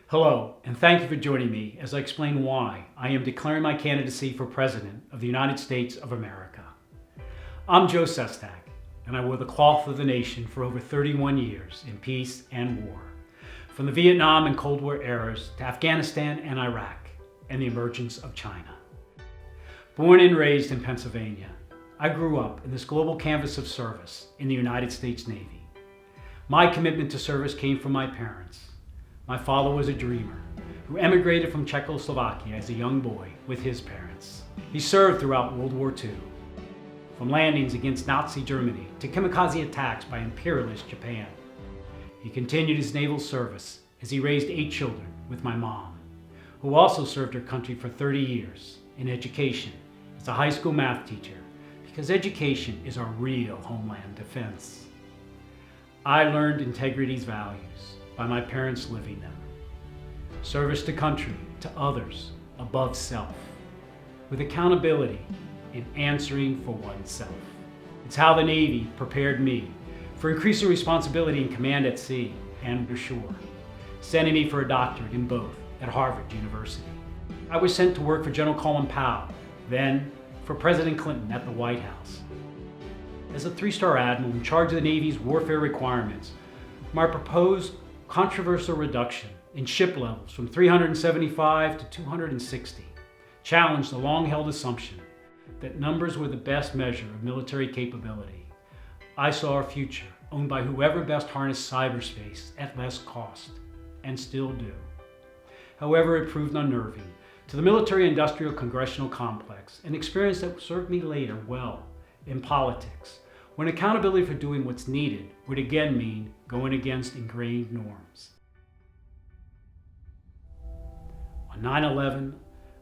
Hello, and thank you for joining me as I explain why I am declaring my candidacy for President of the United States of America. I'm Joe Sestak, and I wore the cloth of the nation for over 31 years in peace and war, from the Vietnam and Cold War eras to Afghanistan and Iraq, and the emergence of China. Born and raised in Pennsylvania, I grew up in this global canvas of service in the United States Navy. My commitment to service came from my parents. My father was a dreamer who emigrated from Czechoslovakia as a young boy with his parents. He served throughout World War II, from landings against Nazi Germany to kamikaze attacks by imperialist Japan. He continued his naval service as he raised 8 children with my mom, who also served her country for 30 years in education as a high school math teacher, because education is our real homeland defense. I learned integrity's values by my parents living them. Service to country, to others, above self, with accountability in answering for oneself. It's how the Navy prepared me for increasing responsibility in command at sea and ashore, sending me for a doctorate in both at Harvard University. I was sent to work for General Colin Powell, then for President Clinton at the White House. As a 3-star admiral in charge of the Navy's warfare requirements, my proposed controversial reduction in ship levels from 375 to 260 challenged the long-held assumption that numbers were the best measure of military capability. I saw a future owned by whoever best harnessed cyberspace at less cost, and still do. However, it proved unnerving to the military-industrial congressional complex, an experience that served me later well in politics, when accountability for doing what's needed would again mean going against ingrained norms. On 9/11,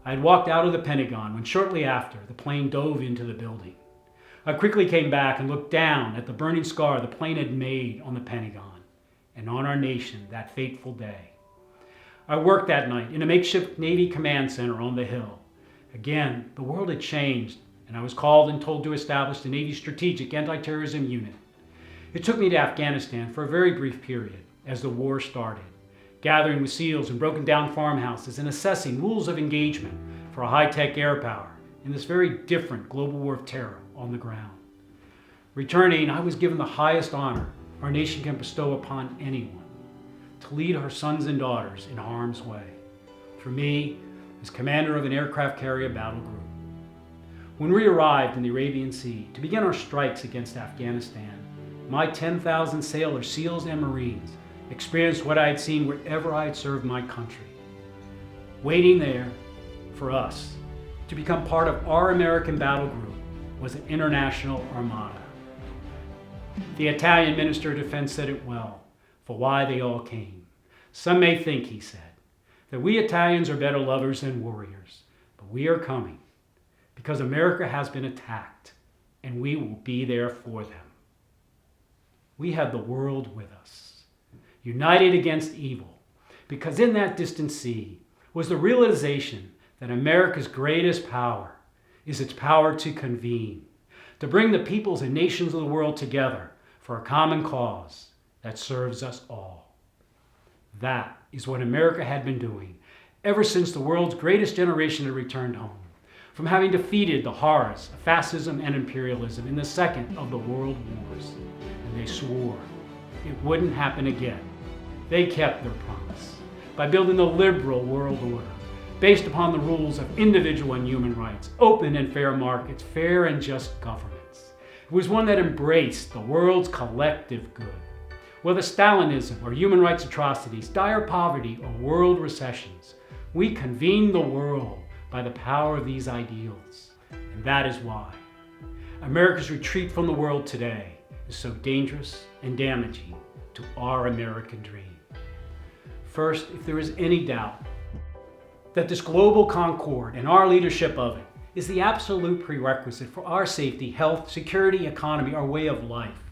I had walked out of the Pentagon when shortly after the plane dove into the building. I quickly came back and looked down at the burning scar the plane had made on the Pentagon and on our nation that fateful day. I worked that night in a makeshift Navy command center on the Hill. Again, the world had changed, and I was called and told to establish the Navy's Strategic Anti-Terrorism Unit. It took me to Afghanistan for a very brief period as the war started, gathering with SEALs in broken down farmhouses and assessing rules of engagement for a high-tech air power in this very different global war of terror on the ground. Returning, I was given the highest honor our nation can bestow upon anyone, to lead our sons and daughters in harm's way. For me, as commander of an aircraft carrier battle group. When we arrived in the Arabian Sea to begin our strikes against Afghanistan, my 10,000 sailors, SEALs, and Marines experienced what I had seen wherever I had served my country. Waiting there for us to become part of our American battle group was an international armada. The Italian Minister of Defense said it well for why they all came. Some may think, he said, that we Italians are better lovers than warriors, but we are coming because America has been attacked, and we will be there for them. We had the world with us, united against evil, because in that distant sea was the realization that America's greatest power is its power to convene, to bring the peoples and nations of the world together for a common cause that serves us all. That is what America had been doing ever since the world's greatest generation had returned home, from having defeated the horrors of fascism and imperialism in the second of the world wars. And they swore it wouldn't happen again. They kept their promise by building the liberal world order based upon the rules of individual and human rights, open and fair markets, fair and just governments. It was one that embraced the world's collective good. Whether Stalinism or human rights atrocities, dire poverty or world recessions, we convened the world by the power of these ideals. And that is why America's retreat from the world today is so dangerous and damaging to our American dream. First, if there is any doubt that this global concord and our leadership of it is the absolute prerequisite for our safety, health, security, economy, our way of life,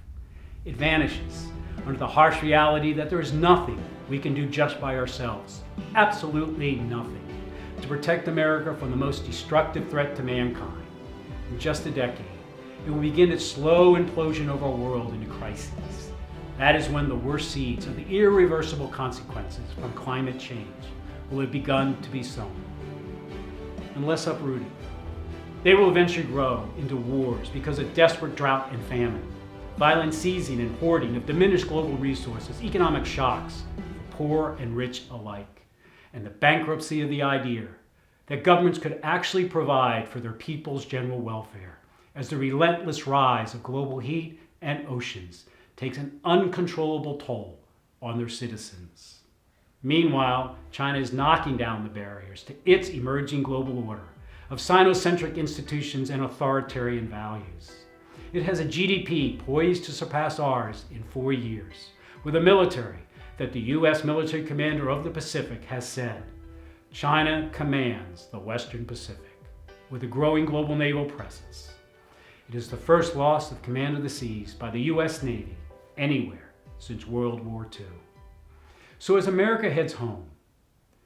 it vanishes under the harsh reality that there is nothing we can do just by ourselves. Absolutely nothing to protect America from the most destructive threat to mankind. In just a decade, it will begin its slow implosion of our world into crises. that is when the worst seeds of the irreversible consequences from climate change will have begun to be sown. Unless uprooted, they will eventually grow into wars because of desperate drought and famine, violent seizing and hoarding of diminished global resources, economic shocks for poor and rich alike, and the bankruptcy of the idea that governments could actually provide for their people's general welfare, as the relentless rise of global heat and oceans takes an uncontrollable toll on their citizens. Meanwhile, China is knocking down the barriers to its emerging global order of Sinocentric institutions and authoritarian values. It has a GDP poised to surpass ours in 4 years, with a military that the U.S. military commander of the Pacific has said, China commands the Western Pacific, with a growing global naval presence. It is the first loss of command of the seas by the U.S. Navy anywhere since World War II. So as America heads home,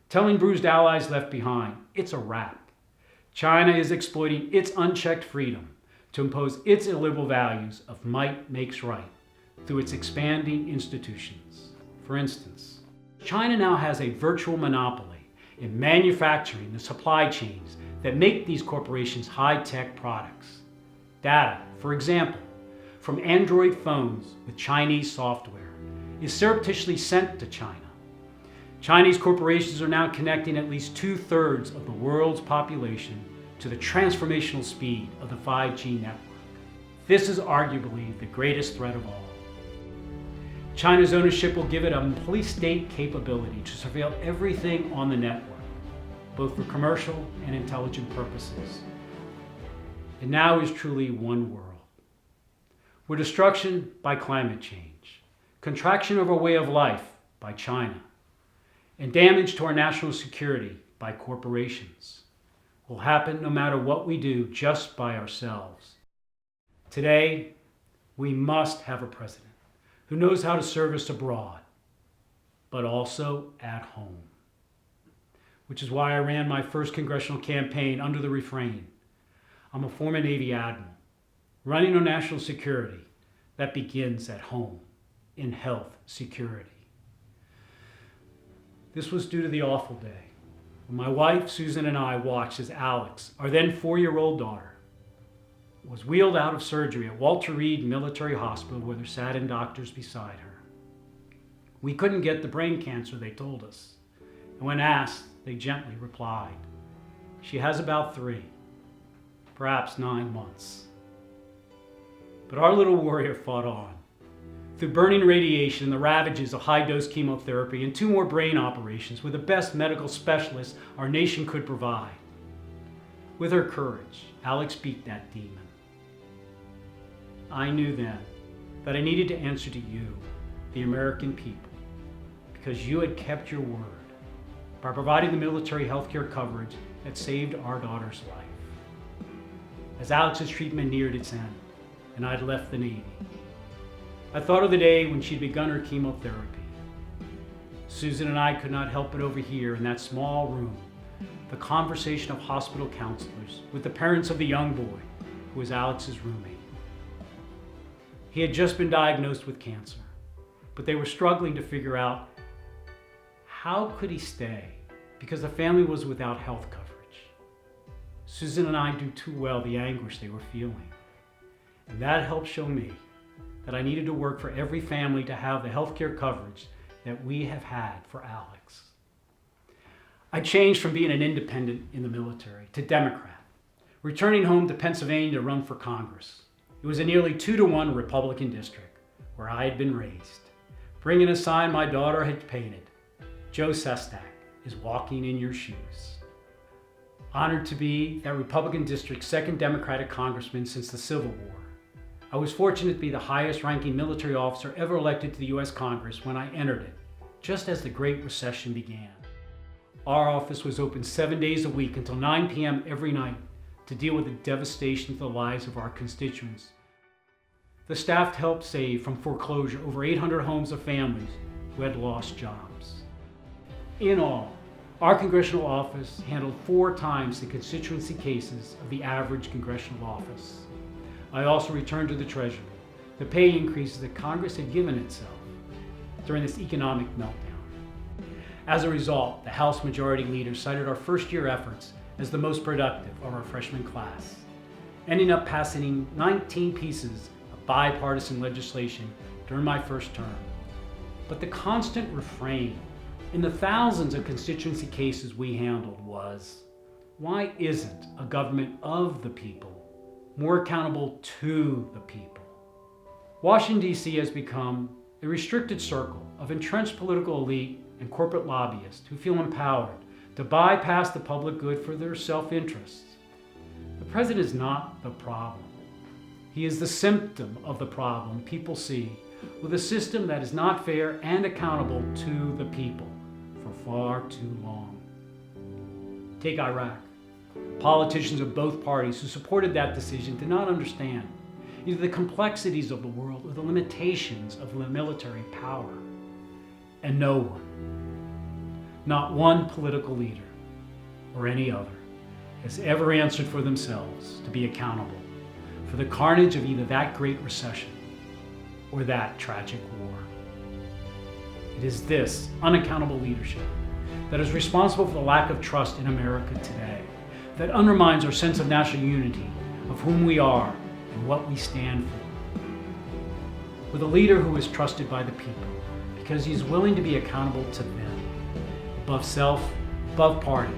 telling bruised allies left behind, it's a wrap. China is exploiting its unchecked freedom to impose its illiberal values of might makes right through its expanding institutions. For instance, China now has a virtual monopoly in manufacturing the supply chains that make these corporations high-tech products. Data, for example, from Android phones with Chinese software is surreptitiously sent to China. Chinese corporations are now connecting at least 2/3 of the world's population to the transformational speed of the 5G network. This is arguably the greatest threat of all. China's ownership will give it a police state capability to surveil everything on the network, both for commercial and intelligent purposes. And now is truly one world, where destruction by climate change, contraction of our way of life by China, and damage to our national security by corporations will happen no matter what we do just by ourselves. Today, we must have a president who knows how to serve us abroad, but also at home. Which is why I ran my first congressional campaign under the refrain, I'm a former Navy admiral, running on national security that begins at home, in health security. This was due to the awful day when my wife, Susan, and I watched as Alex, our then 4-year-old daughter, was wheeled out of surgery at Walter Reed Military Hospital with her saddened doctors beside her. We couldn't get the brain cancer they told us, and when asked, they gently replied, she has about 3, perhaps 9 months. But our little warrior fought on, through burning radiation and the ravages of high-dose chemotherapy and 2 more brain operations with the best medical specialists our nation could provide. With her courage, Alex beat that demon. I knew then that I needed to answer to you, the American people, because you had kept your word by providing the military healthcare coverage that saved our daughter's life. As Alex's treatment neared its end, and I'd left the Navy, I thought of the day when she'd begun her chemotherapy. Susan and I could not help but overhear in that small room the conversation of hospital counselors with the parents of the young boy who was Alex's roommate. He had just been diagnosed with cancer, but they were struggling to figure out how could he stay because the family was without health coverage. Susan and I knew too well the anguish they were feeling, and that helped show me that I needed to work for every family to have the healthcare coverage that we have had for Alex. I changed from being an independent in the military to Democrat, returning home to Pennsylvania to run for Congress. It was a nearly 2-to-1 Republican district where I had been raised, bringing a sign my daughter had painted, Joe Sestak is walking in your shoes. Honored to be that Republican district's 2nd Democratic congressman since the Civil War, I was fortunate to be the highest ranking military officer ever elected to the U.S. Congress when I entered it, just as the Great Recession began. Our office was open 7 days a week until 9 p.m. every night to deal with the devastation to the lives of our constituents. The staff helped save from foreclosure over 800 homes of families who had lost jobs. In all, our congressional office handled 4 times the constituency cases of the average congressional office. I also returned to the Treasury the pay increases that Congress had given itself during this economic meltdown. As a result, the House Majority Leader cited our first-year efforts as the most productive of our freshman class, ending up passing 19 pieces of bipartisan legislation during my first term. But the constant refrain in the thousands of constituency cases we handled was, why isn't a government of the people more accountable to the people? Washington, D.C. has become a restricted circle of entrenched political elite and corporate lobbyists who feel empowered to bypass the public good for their self-interests. The president is not the problem. He is the symptom of the problem people see with a system that is not fair and accountable to the people for far too long. Take Iraq. Politicians of both parties who supported that decision did not understand either the complexities of the world or the limitations of the military power. And no one, not one political leader or any other, has ever answered for themselves to be accountable for the carnage of either that Great Recession or that tragic war. It is this unaccountable leadership that is responsible for the lack of trust in America today, that undermines our sense of national unity, of whom we are and what we stand for. With a leader who is trusted by the people because he is willing to be accountable to them, above self, above party,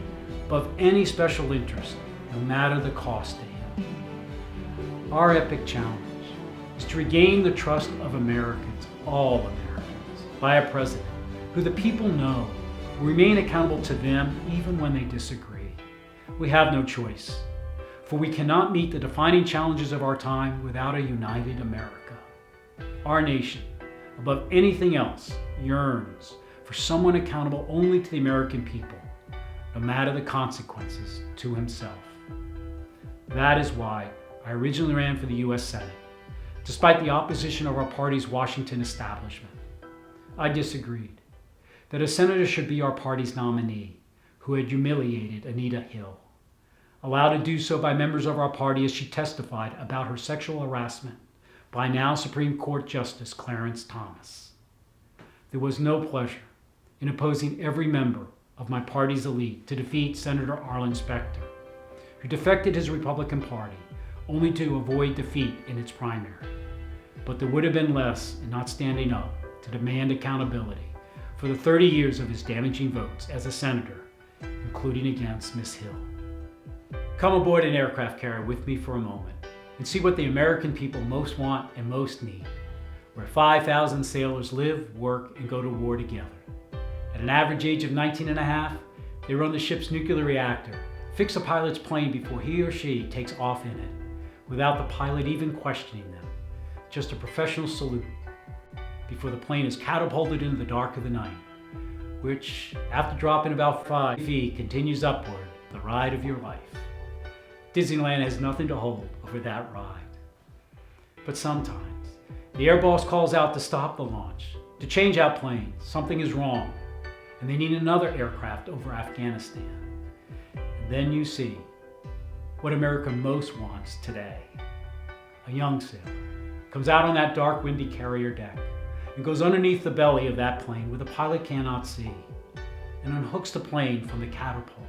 above any special interest, no matter the cost to him. Our epic challenge is to regain the trust of Americans, all Americans, by a president who the people know will remain accountable to them even when they disagree. We have no choice, for we cannot meet the defining challenges of our time without a united America. Our nation, above anything else, yearns for someone accountable only to the American people, no matter the consequences to himself. That is why I originally ran for the U.S. Senate, despite the opposition of our party's Washington establishment. I disagreed that a senator should be our party's nominee, who had humiliated Anita Hill, allowed to do so by members of our party as she testified about her sexual harassment by now Supreme Court Justice Clarence Thomas. There was no pleasure in opposing every member of my party's elite to defeat Senator Arlen Specter, who defected his Republican Party only to avoid defeat in its primary. But there would have been less in not standing up to demand accountability for the 30 years of his damaging votes as a senator, including against Miss Hill. Come aboard an aircraft carrier with me for a moment and see what the American people most want and most need, where 5,000 sailors live, work, and go to war together. At an average age of 19 and a half, they run the ship's nuclear reactor, fix a pilot's plane before he or she takes off in it, without the pilot even questioning them. Just a professional salute before the plane is catapulted into the dark of the night, which, after dropping about 5 feet, continues upward, the ride of your life. Disneyland has nothing to hold over that ride. But sometimes, the air boss calls out to stop the launch, to change out planes, something is wrong, and they need another aircraft over Afghanistan. And then you see what America most wants today. A young sailor comes out on that dark, windy carrier deck and goes underneath the belly of that plane where the pilot cannot see and unhooks the plane from the catapult.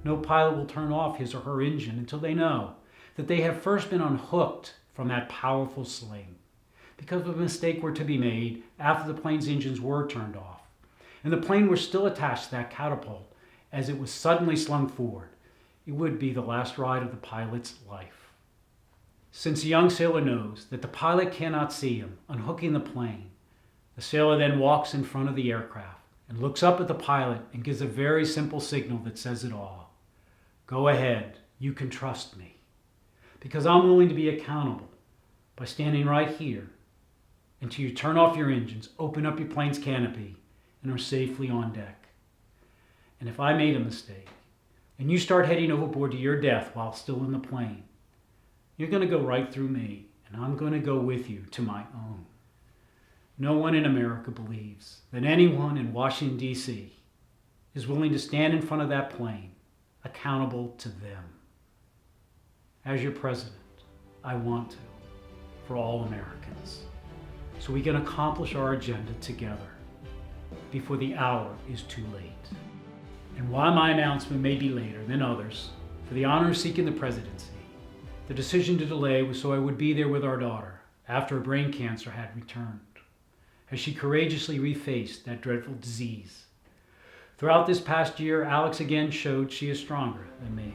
No pilot will turn off his or her engine until they know that they have first been unhooked from that powerful sling, because if a mistake were to be made after the plane's engines were turned off and the plane were still attached to that catapult as it was suddenly slung forward, it would be the last ride of the pilot's life. Since the young sailor knows that the pilot cannot see him unhooking the plane, the sailor then walks in front of the aircraft and looks up at the pilot and gives a very simple signal that says it all. Go ahead, you can trust me, because I'm willing to be accountable by standing right here until you turn off your engines, open up your plane's canopy, and are safely on deck. And if I made a mistake, and you start heading overboard to your death while still in the plane, you're going to go right through me, and I'm going to go with you to my own. No one in America believes that anyone in Washington, D.C. is willing to stand in front of that plane, accountable to them. As your president, I want to, for all Americans. so we can accomplish our agenda together before the hour is too late. And while my announcement may be later than others for the honor of seeking the presidency, the decision to delay was so I would be there with our daughter after her brain cancer had returned, as she courageously refaced that dreadful disease. Throughout this past year, Alex again showed she is stronger than me,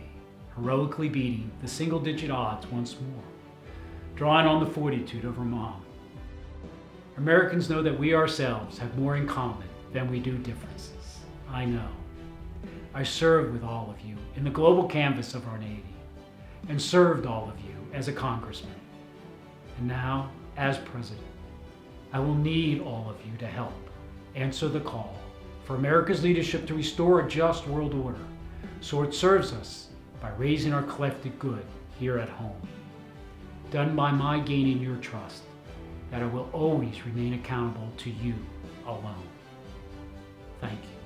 heroically beating the single-digit odds once more, drawing on the fortitude of her mom. Americans know that we ourselves have more in common than we do differences. I know. I served with all of you in the global canvas of our Navy, and served all of you as a congressman. And now, as president, I will need all of you to help answer the call for America's leadership to restore a just world order, so it serves us by raising our collective good here at home. Done by my gaining your trust that I will always remain accountable to you alone. Thank you.